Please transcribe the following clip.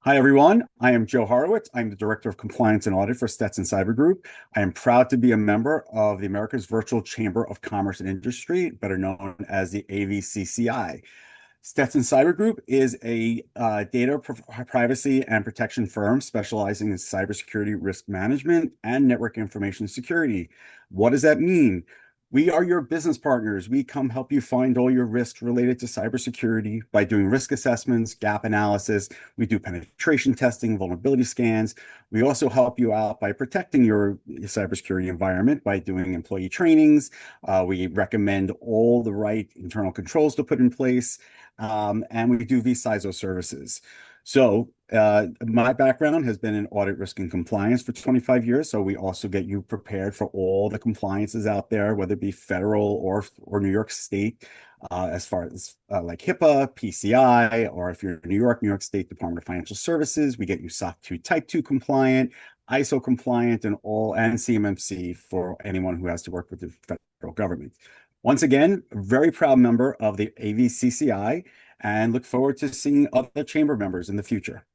Hi, everyone. I am Joe Horowitz. I'm the Director of Compliance and Audit for Stetson Cybergroup. I am proud to be a member of the America's Virtual Chamber of Commerce and Industry, better known as the AVCCI. Stetson Cybergroup is a privacy and protection firm specializing in cybersecurity risk management and network information security. What does that mean? We are your business partners. We come help you find all your risks related to cybersecurity by doing risk assessments, gap analysis. We do penetration testing, vulnerability scans. We also help you out by protecting your cybersecurity environment by doing employee trainings. We recommend all the right internal controls to put in place, and we do vCISO services. So my background has been in audit risk and compliance for 25 years. So we also get you prepared for all the compliances out there, whether it be federal or New York State, as far as like HIPAA, PCI, or if you're in New York State Department of Financial Services, we get you SOC 2 Type 2 compliant, ISO compliant, and CMMC for anyone who has to work with the federal government. Once again, a very proud member of the AVCCI and look forward to seeing other chamber members in the future.